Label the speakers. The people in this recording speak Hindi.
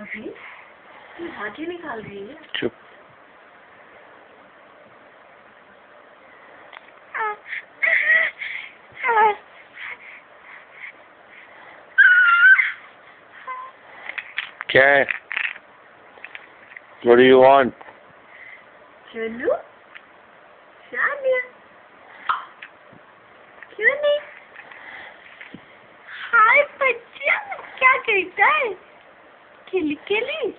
Speaker 1: अभी भाजी निकाल रही है।
Speaker 2: चुप। क्या है? What do you want?
Speaker 1: चलो सानिया, क्यों नहीं? हाय बच्चा, क्या कहता है? खिली खिली।